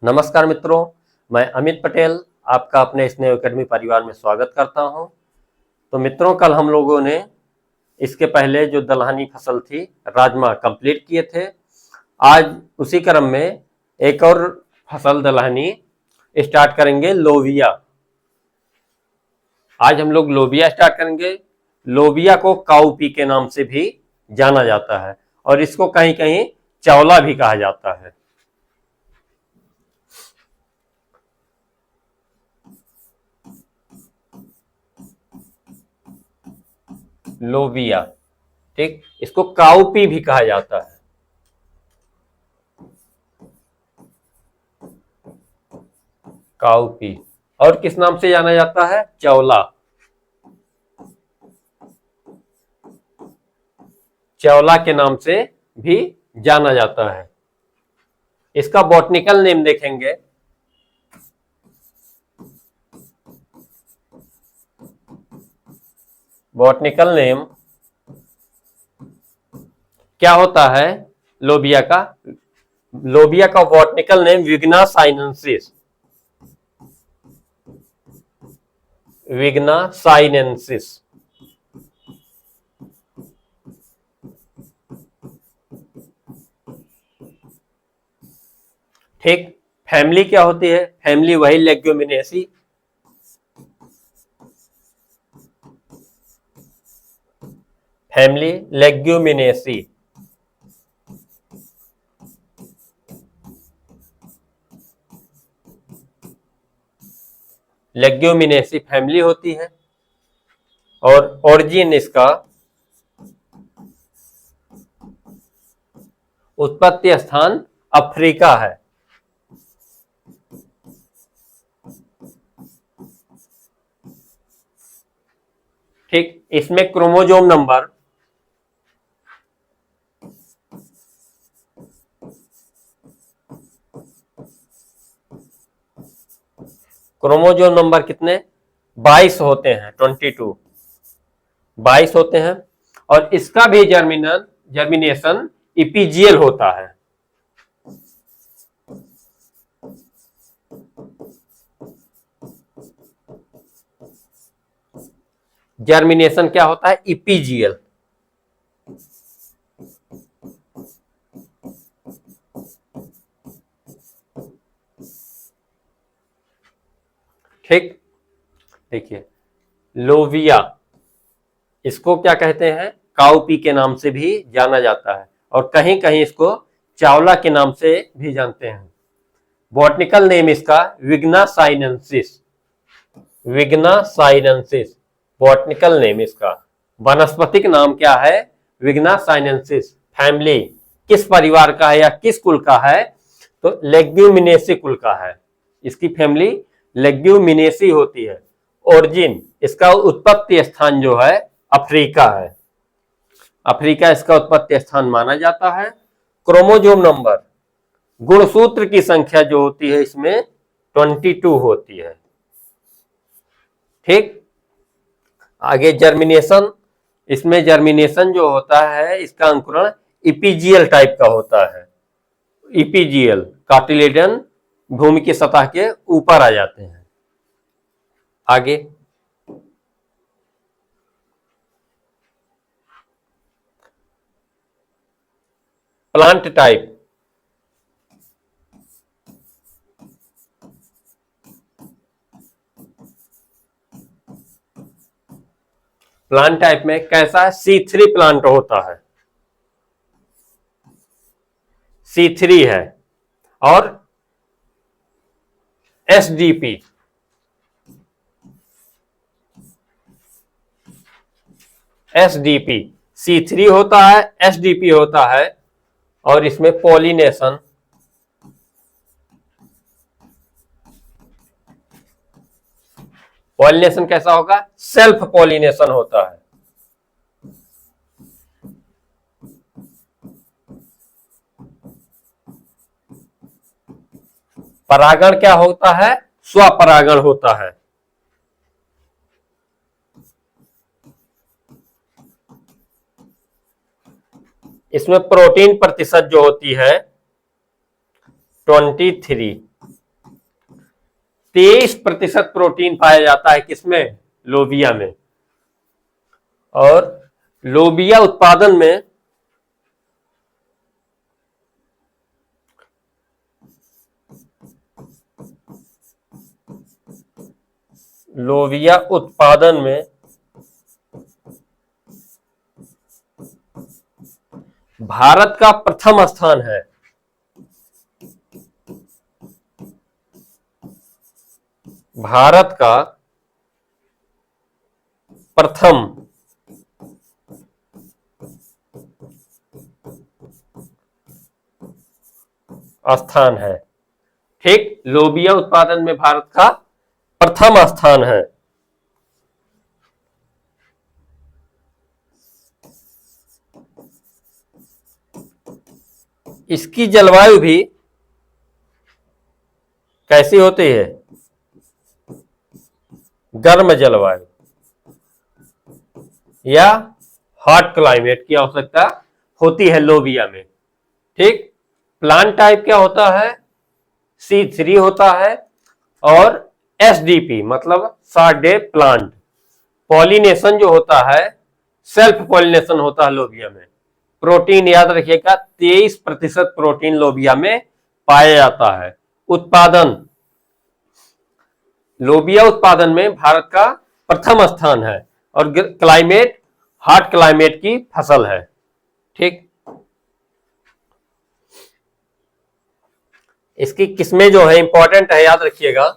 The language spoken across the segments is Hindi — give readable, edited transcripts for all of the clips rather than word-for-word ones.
नमस्कार मित्रों, मैं अमित पटेल आपका अपने स्नेह एकेडमी परिवार में स्वागत करता हूं। तो मित्रों, कल हम लोगों ने इसके पहले जो दलहनी फसल थी राजमा कंप्लीट किए थे। आज उसी क्रम में एक और फसल दलहनी स्टार्ट करेंगे, लोबिया। आज हम लोग लोबिया स्टार्ट करेंगे। लोबिया को काउपी के नाम से भी जाना जाता है और इसको कहीं कहीं चौला भी कहा जाता है। लोबिया, ठीक, इसको काउपी भी कहा जाता है। काउपी और किस नाम से जाना जाता है? चौला। चौला के नाम से भी जाना जाता है। इसका बॉटनिकल नेम देखेंगे, बॉटनिकल नेम क्या होता है लोबिया का? लोबिया का botanical name Vigna sinensis, Vigna sinensis. ठीक, फैमिली क्या होती है? फैमिली वही Leguminosae, family Leguminosae. Leguminosae family होती है और ओरिजिन इसका, उत्पत्ति स्थान अफ्रीका है। ठीक, इसमें क्रोमोजोम नंबर कितने? 22 होते हैं, 22, 22 होते हैं। और इसका भी जर्मिनेशन इपीजियल होता है। जर्मिनेशन क्या होता है? इपीजियल। ठीक, देखिए लोबिया, इसको क्या कहते हैं? काउपी के नाम से भी जाना जाता है और कहीं कहीं इसको चावला के नाम से भी जानते हैं। बॉटनिकल नेम इसका विग्ना sinensis, Vigna sinensis botanical name इसका। वनस्पतिक नाम क्या है? विग्ना साइनेंसिस। फैमिली किस परिवार का है या किस कुल का है? तो लेग्यूमिनेसी कुल का है। इसकी फैमिली लेग्यूमिनेसी होती है। ओरिजिन, इसका उत्पत्ति स्थान जो है अफ्रीका है। अफ्रीका इसका उत्पत्ति स्थान माना जाता है। क्रोमोजोम नंबर, गुणसूत्र की संख्या जो होती है इसमें 22 होती है। ठीक, आगे जर्मिनेशन, इसमें जर्मिनेशन जो होता है इसका अंकुरण इपीजियल टाइप का होता है। इपीजियल कार्टिलेजन भूमि की सतह के ऊपर आ जाते हैं। आगे प्लांट टाइप, प्लांट टाइप में कैसा है? C3 प्लांट होता है, C3 है। और SDP, SDP C3 होता है, SDP होता है। और इसमें पॉलिनेशन, पॉलिनेशन कैसा होगा? सेल्फ पॉलिनेशन होता है। परागण क्या होता है? स्वपरागण होता है। इसमें प्रोटीन प्रतिशत जो होती है 23, 23% प्रोटीन पाया जाता है किसमें? लोबिया में। और लोबिया उत्पादन में भारत का प्रथम स्थान है। भारत का प्रथम स्थान है। ठीक, लोबिया उत्पादन में भारत का प्रथम स्थान है। इसकी जलवायु भी कैसी होती है? गर्म जलवायु या हॉट क्लाइमेट की आवश्यकता होती है लोबिया में। ठीक, प्लांट टाइप क्या होता है? C3 होता है और SDP मतलब शॉर्ट डे प्लांट। पॉलिनेशन जो होता है सेल्फ पॉलिनेशन होता है लोबिया में। प्रोटीन याद रखिएगा 23% प्रोटीन लोबिया में पाया जाता है। उत्पादन, लोबिया उत्पादन में भारत का प्रथम स्थान है और क्लाइमेट हॉट क्लाइमेट की फसल है। ठीक, इसकी किस्में जो है इंपॉर्टेंट है, याद रखिएगा।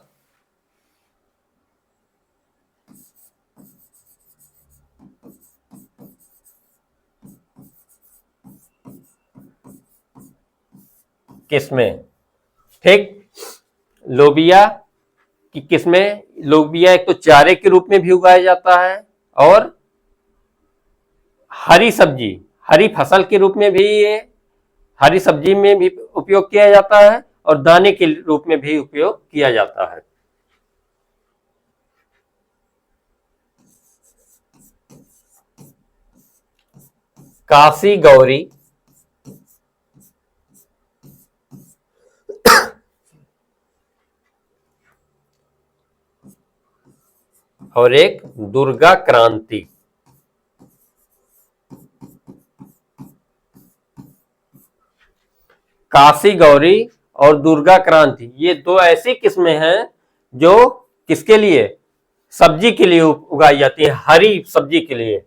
किस्में, ठीक, लोबिया की किस्में, लोबिया एक तो चारे के रूप में भी उगाया जाता है और हरी सब्जी, हरी फसल के रूप में भी ये हरी सब्जी में भी उपयोग किया जाता है और दाने के रूप में भी उपयोग किया जाता है। काशी गौरी और एक दुर्गा क्रांति। काशी गौरी और दुर्गा क्रांति ये दो ऐसी किस्में हैं जो किसके लिए? सब्जी के लिए उगाई जाती है, हरी सब्जी के लिए।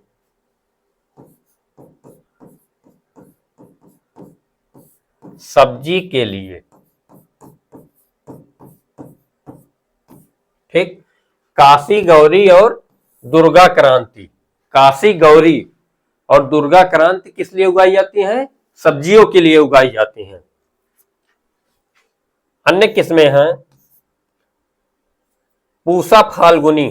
सब्जी के लिए, ठीक, काशी गौरी और दुर्गा क्रांति। काशी गौरी और दुर्गा क्रांति किस लिए उगाई जाती हैं? सब्जियों के लिए उगाई जाती हैं। अन्य किस्में हैं पूसा फाल्गुनी,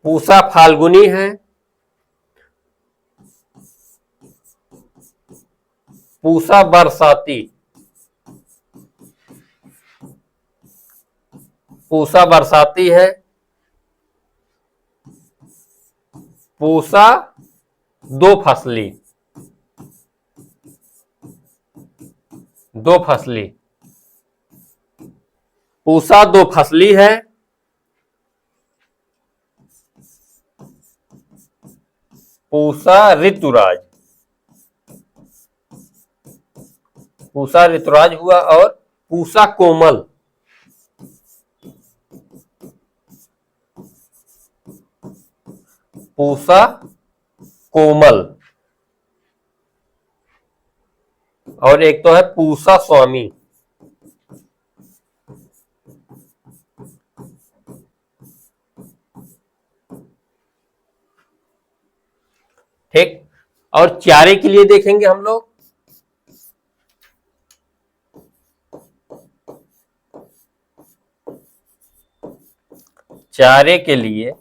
पूसा फाल्गुनी है, पूसा बरसाती, पूसा बरसाती है, पूसा दो फसली, दो फसली, पूसा दो फसली है, पूसा ऋतुराज, पूसा ऋतुराज हुआ, और पूसा कोमल, पूसा कोमल, और एक तो है पूसा स्वामी। ठीक, और चारे के लिए देखेंगे हम लोग चारे के लिए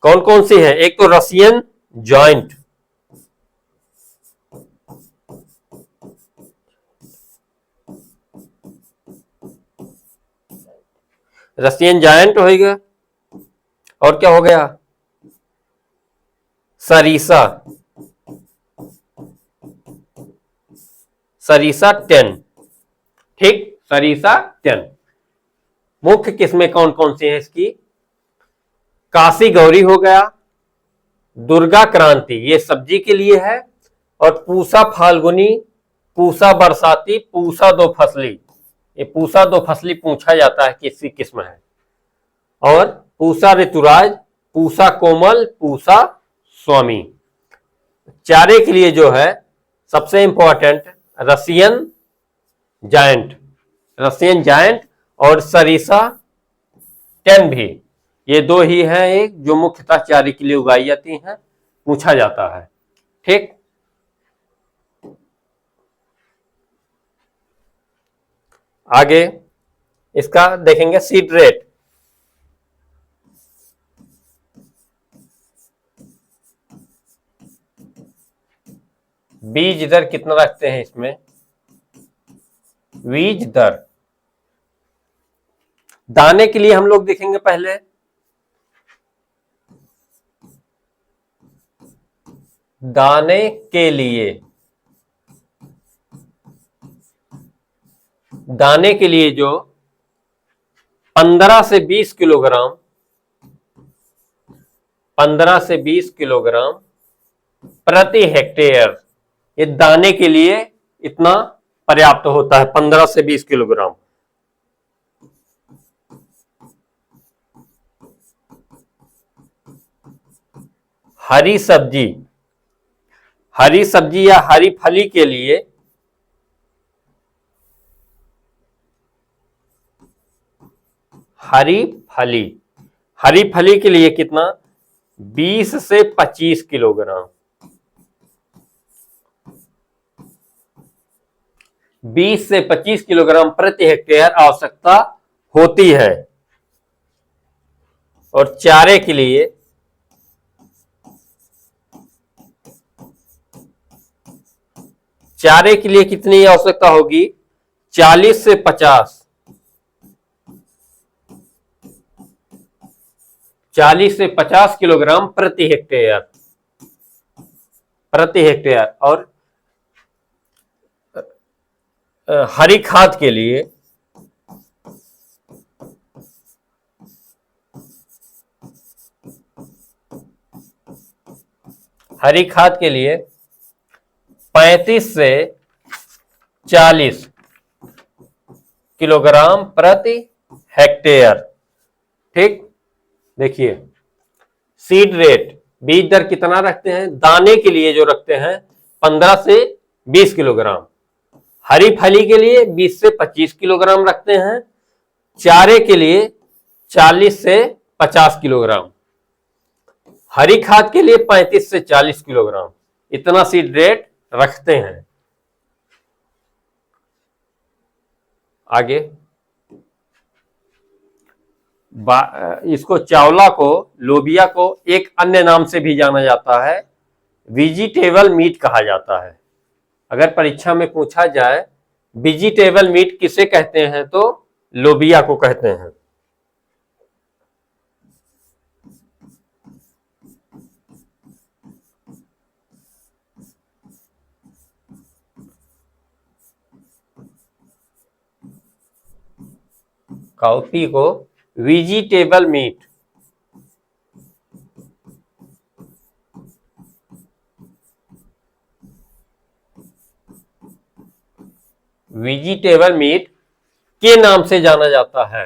कौन कौन सी है? एक तो रसियन जॉइंट, रसियन जायंट हो गया, और क्या हो गया? सरीसा, सरीसा 10। ठीक, सरीसा 10। मुख्य किस्में कौन कौन सी हैं इसकी? काशी गौरी हो गया, दुर्गा क्रांति ये सब्जी के लिए है, और पूसा फाल्गुनी, पूसा बरसाती, पूसा दो फसली। ये पूसा दो फसली पूछा जाता है किसकी किस्म है। और पूसा ऋतुराज, पूसा कोमल, पूसा स्वामी। चारे के लिए जो है सबसे important Russian giant, Russian giant और सरीसा 10 भी, ये दो ही हैं एक जो मुख्यतः चारे के लिए उगाई जाती हैं, पूछा जाता है। ठीक, आगे इसका देखेंगे सीड रेट। बीज दर कितना रखते हैं इसमें? बीज दर दाने के लिए हम लोग देखेंगे पहले। दाने के लिए, दाने के लिए जो 15 से 20 किलोग्राम, 15 से 20 किलोग्राम प्रति हेक्टेयर, ये दाने के लिए इतना पर्याप्त होता है, 15 से 20 किलोग्राम। हरी सब्जी, हरी सब्जी या हरी फली के लिए हरी फली, हरी फली के लिए कितना? 20 से 25 किलोग्राम, 20 से 25 किलोग्राम प्रति हेक्टेयर आवश्यकता होती है। और चारे के लिए कितनी आवश्यकता होगी? 40 से 50, 40 से 50 किलोग्राम प्रति हेक्टेयर, प्रति हेक्टेयर। और हरी खाद के लिए हरी खाद के लिए 35 से 40 किलोग्राम प्रति हेक्टेयर। ठीक, देखिए सीड रेट, बीज दर कितना रखते हैं? दाने के लिए जो रखते हैं 15 से 20 किलोग्राम, हरी फली के लिए 20 से 25 किलोग्राम रखते हैं, चारे के लिए 40 से 50 किलोग्राम, हरी खाद के लिए 35 से 40 किलोग्राम, इतना सीड रेट रखते हैं। आगे इसको चावला को, लोबिया को एक अन्य नाम से भी जाना जाता है, वेजिटेबल मीट कहा जाता है। अगर परीक्षा में पूछा जाए वेजिटेबल मीट किसे कहते हैं तो लोबिया को कहते हैं। काउपी को वेजिटेबल मीट, वेजिटेबल मीट के नाम से जाना जाता है।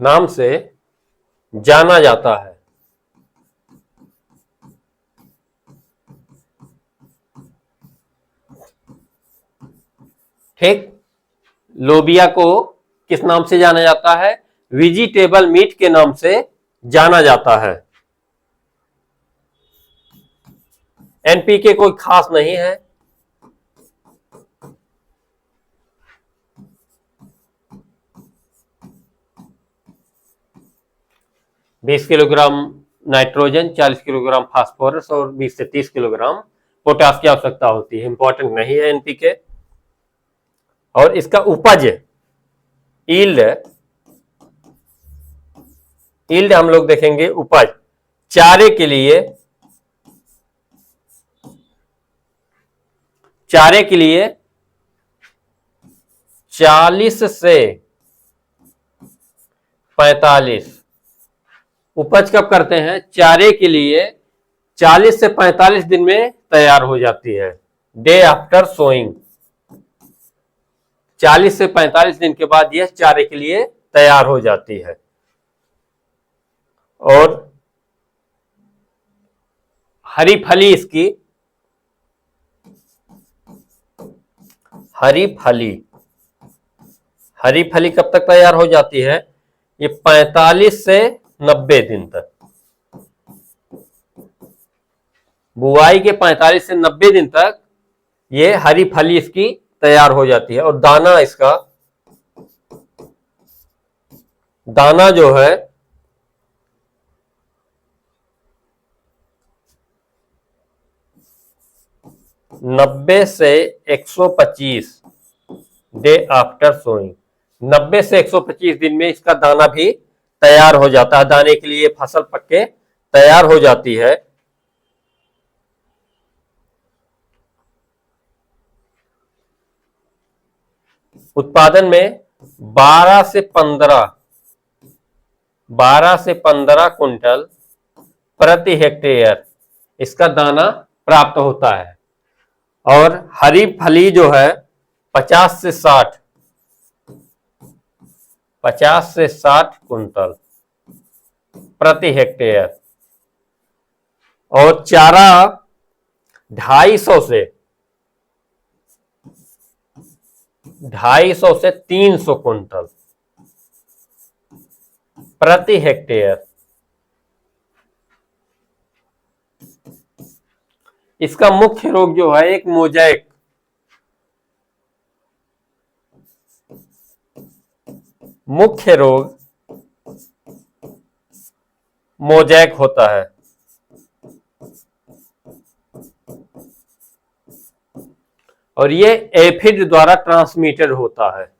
नाम से जाना जाता है। ठीक, लोबिया को किस नाम से जाना जाता है? वेजिटेबल मीट के नाम से जाना जाता है। एनपीके कोई खास नहीं है, बीस किलोग्राम नाइट्रोजन, 40 किलोग्राम फास्फोरस और 20 से 30 किलोग्राम पोटास की आवश्यकता होती है। इंपॉर्टेंट नहीं है एनपीके। और इसका उपज यील्ड, यील्ड हम लोग देखेंगे उपज। चारे के लिए चारे के लिए 40 से 45 उपज कब करते हैं? चारे के लिए 40 से 45 दिन में तैयार हो जाती है। डे आफ्टर सोइंग, 40 से 45 दिन के बाद यह चारे के लिए तैयार हो जाती है। और हरी फली इसकी, हरी फली कब तक तैयार हो जाती है? ये 45 से 90 दिन तक। बुआई के 45 से 90 दिन तक ये हरी फली इसकी तैयार हो जाती है। और दाना इसका, दाना जो है 90 से 125 डे आफ्टर सोइंग, 90 से 125 दिन में इसका दाना भी तैयार हो जाता है। दाने के लिए फसल पक के तैयार हो जाती है। उत्पादन में 12 से 15 कुंटल प्रति हेक्टेयर इसका दाना प्राप्त होता है। और हरी फली जो है 50 से 60 कुंटल प्रति हेक्टेयर। और चारा 250 से 300 कुंटल प्रति हेक्टेयर। इसका मुख्य रोग जो है एक मोजैक, मुख्य रोग मोजैक होता है। और ये एफिड द्वारा ट्रांसमिटेड होता है।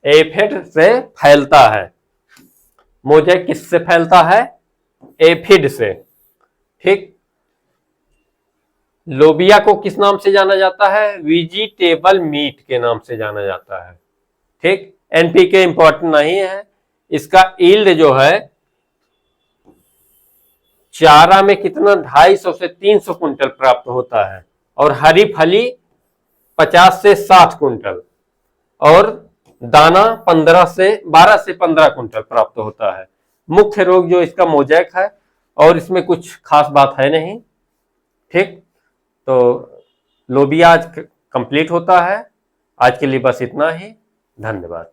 एफिड से फैलता है। मोजैक किससे फैलता है? एफिड से। ठीक। लोबिया को किस नाम से जाना जाता है? वेजिटेबल मीट के नाम से जाना जाता है। ठीक। एनपीके इंपॉर्टेंट नहीं है। इसका यील्ड जो है चारा में कितना 250 से 300 कुंटल प्राप्त होता है। और हरी फली 50 से 60 कुंटल। और दाना 12 से 15 कुंटल प्राप्त होता है। मुख्य रोग जो इसका मोजैक है। और इसमें कुछ खास बात है नहीं। ठीक। तो लोबिया आज कंप्लीट होता है। आज के लिए बस इतना ही। धन्यवाद।